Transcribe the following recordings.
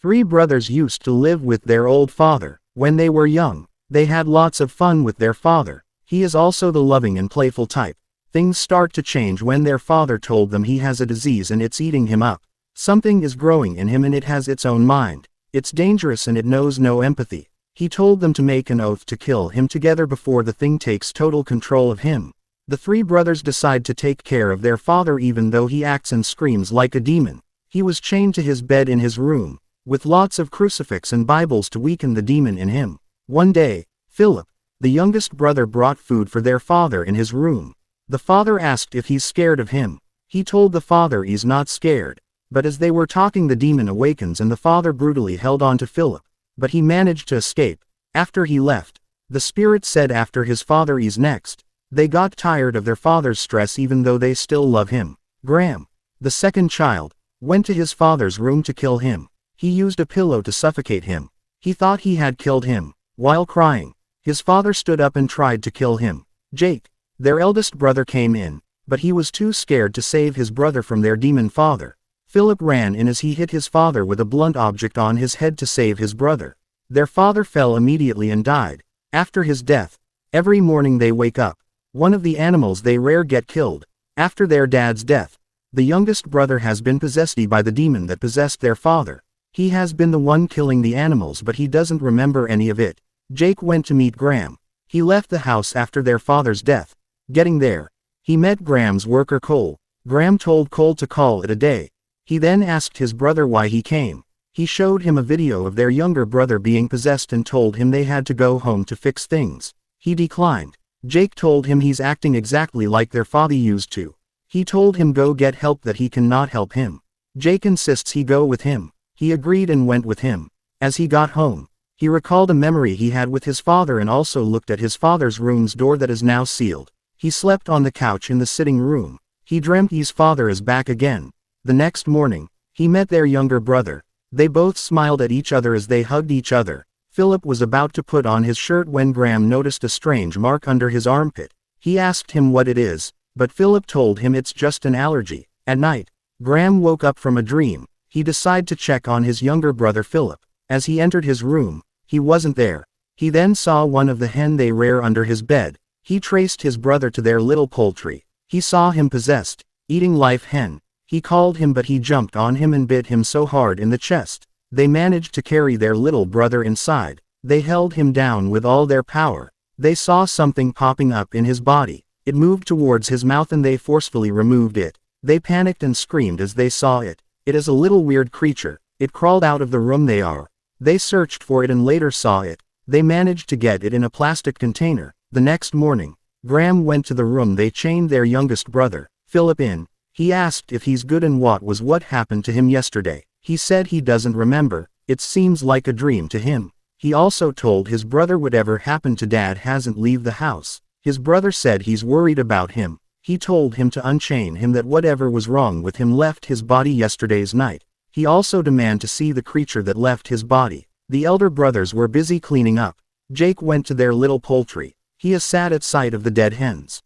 Three brothers used to live with their old father. When they were young, they had lots of fun with their father. He is also the loving and playful type. Things start to change when their father told them he has a disease and it's eating him up. Something is growing in him and it has its own mind. It's dangerous and it knows no empathy. He told them to make an oath to kill him together before the thing takes total control of him. The three brothers decide to take care of their father even though he acts and screams like a demon. He was chained to his bed in his room, with lots of crucifix and Bibles to weaken the demon in him. One day, Philip, the youngest brother, brought food for their father in his room. The father asked if he's scared of him. He told the father he's not scared. But as they were talking, the demon awakens and the father brutally held on to Philip. But he managed to escape. After he left, the spirit said after his father is next. They got tired of their father's stress even though they still love him. Graham, the second child, went to his father's room to kill him. He used a pillow to suffocate him. He thought he had killed him. While crying, his father stood up and tried to kill him. Jake, their eldest brother, came in, but he was too scared to save his brother from their demon father. Philip ran in as he hit his father with a blunt object on his head to save his brother. Their father fell immediately and died. After his death, every morning they wake up. One of the animals they rear get killed. After their dad's death, the youngest brother has been possessed by the demon that possessed their father. He has been the one killing the animals but he doesn't remember any of it. Jake went to meet Graham. He left the house after their father's death. Getting there, he met Graham's worker Cole. Graham told Cole to call it a day. He then asked his brother why he came. He showed him a video of their younger brother being possessed and told him they had to go home to fix things. He declined. Jake told him he's acting exactly like their father used to. He told him go get help, that he cannot help him. Jake insists he go with him. He agreed and went with him. As he got home, he recalled a memory he had with his father and also looked at his father's room's door that is now sealed. He slept on the couch in the sitting room. He dreamt his father is back again. The next morning, he met their younger brother. They both smiled at each other as they hugged each other. Philip was about to put on his shirt when Graham noticed a strange mark under his armpit. He asked him what it is, but Philip told him it's just an allergy. At night, Graham woke up from a dream. He decided to check on his younger brother Philip. As he entered his room, he wasn't there. He then saw one of the hen they rear under his bed. He traced his brother to their little poultry. He saw him possessed, eating live hen. He called him but he jumped on him and bit him so hard in the chest. They managed to carry their little brother inside. They held him down with all their power. They saw something popping up in his body. It moved towards his mouth and they forcefully removed it. They panicked and screamed as they saw it. It is a little weird creature. It crawled out of the room they are. They searched for it and later saw it. They managed to get it in a plastic container. The next morning, Graham went to the room they chained their youngest brother, Philip, in. He asked if he's good and what happened to him yesterday. He said he doesn't remember. It seems like a dream to him. He also told his brother whatever happened to dad hasn't leave the house. His brother said he's worried about him. He told him to unchain him, that whatever was wrong with him left his body yesterday's night. He also demanded to see the creature that left his body. The elder brothers were busy cleaning up. Jake went to their little poultry. He is sad at sight of the dead hens.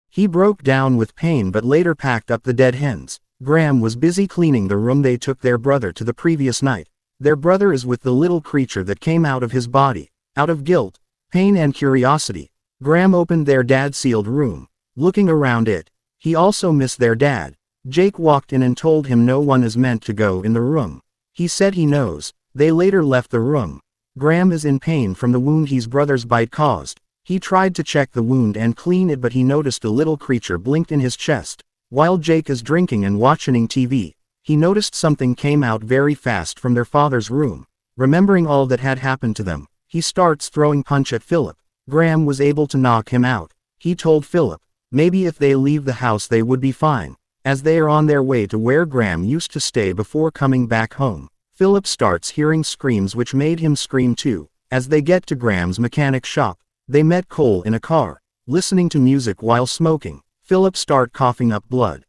He broke down with pain but later packed up the dead hens. Graham was busy cleaning the room they took their brother to the previous night. Their brother is with the little creature that came out of his body. Out of guilt, pain and curiosity, Graham opened their dad's sealed room. Looking around it, he also missed their dad. Jake walked in and told him no one is meant to go in the room. He said he knows. They later left the room. Graham is in pain from the wound his brother's bite caused. He tried to check the wound and clean it but he noticed a little creature blinked in his chest. While Jake is drinking and watching TV, he noticed something came out very fast from their father's room. Remembering all that had happened to them, he starts throwing punch at Philip. Graham was able to knock him out. He told Philip, maybe if they leave the house they would be fine. As they are on their way to where Graham used to stay before coming back home, Philip starts hearing screams which made him scream too. As they get to Graham's mechanic shop, they met Cole in a car, listening to music while smoking. Philip started coughing up blood.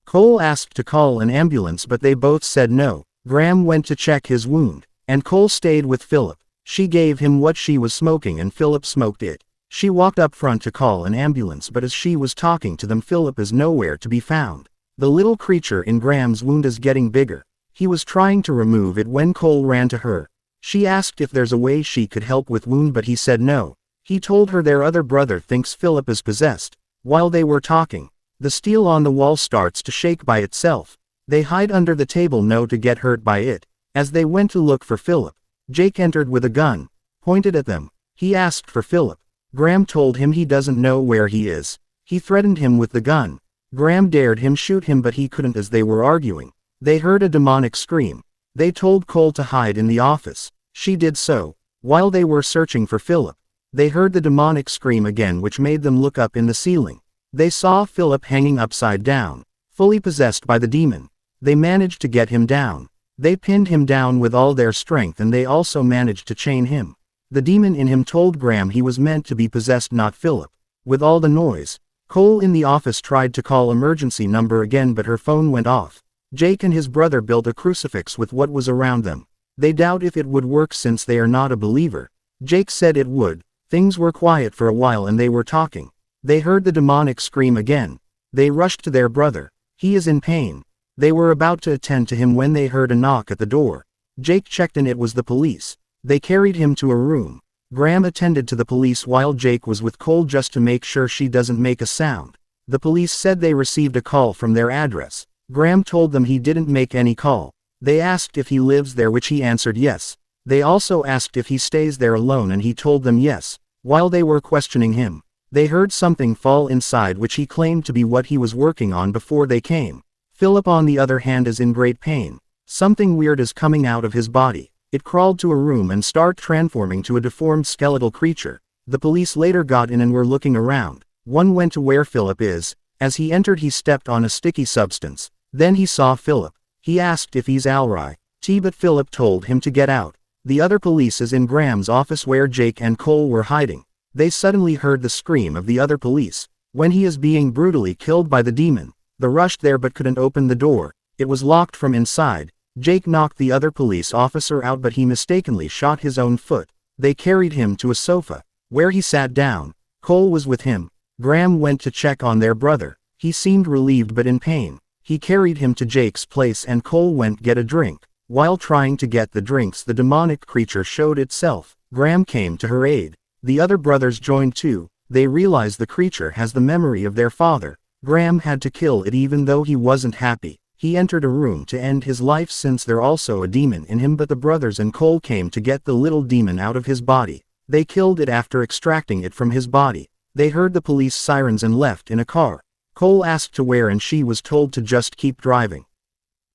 Cole asked to call an ambulance but they both said no. Graham went to check his wound, and Cole stayed with Philip. She gave him what she was smoking and Philip smoked it. She walked up front to call an ambulance but as she was talking to them Philip is nowhere to be found. The little creature in Graham's wound is getting bigger. He was trying to remove it when Cole ran to her. She asked if there's a way she could help with wound, but he said no. He told her their other brother thinks Philip is possessed. While they were talking, the steel on the wall starts to shake by itself. They hide under the table to get hurt by it. As they went to look for Philip, Jake entered with a gun, pointed at them. He asked for Philip. Graham told him he doesn't know where he is. He threatened him with the gun. Graham dared him shoot him, but he couldn't. As they were arguing, they heard a demonic scream. They told Cole to hide in the office. She did so. While they were searching for Philip, they heard the demonic scream again, which made them look up in the ceiling. They saw Philip hanging upside down, fully possessed by the demon. They managed to get him down. They pinned him down with all their strength, and they also managed to chain him. The demon in him told Graham he was meant to be possessed, not Philip. With all the noise, Cole in the office tried to call emergency number again, but her phone went off. Jake and his brother built a crucifix with what was around them. They doubt if it would work since they are not a believer. Jake said it would. Things were quiet for a while and they were talking. They heard the demonic scream again. They rushed to their brother. He is in pain. They were about to attend to him when they heard a knock at the door. Jake checked and it was the police. They carried him to a room. Graham attended to the police while Jake was with Cole just to make sure she doesn't make a sound. The police said they received a call from their address. Graham told them he didn't make any call. They asked if he lives there, which he answered yes. They also asked if he stays there alone, and he told them yes. While they were questioning him, they heard something fall inside, which he claimed to be what he was working on before they came. Philip, on the other hand, is in great pain. Something weird is coming out of his body. It crawled to a room and started transforming to a deformed skeletal creature. The police later got in and were looking around. One went to where Philip is. As he entered, he stepped on a sticky substance. Then he saw Philip. He asked if he's alright, but Philip told him to get out. The other police is in Graham's office where Jake and Cole were hiding. They suddenly heard the scream of the other police. When he is being brutally killed by the demon, they rushed there but couldn't open the door. It was locked from inside. Jake knocked the other police officer out, but he mistakenly shot his own foot. They carried him to a sofa, where he sat down. Cole was with him. Graham went to check on their brother. He seemed relieved but in pain. He carried him to Jake's place and Cole went to get a drink. While trying to get the drinks, the demonic creature showed itself. Graham came to her aid. The other brothers joined too. They realized the creature has the memory of their father. Graham had to kill it even though he wasn't happy. He entered a room to end his life since there's also a demon in him, but the brothers and Cole came to get the little demon out of his body. They killed it after extracting it from his body. They heard the police sirens and left in a car. Cole asked to where and she was told to just keep driving.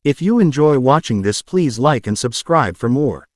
If you enjoy watching this, please like and subscribe for more.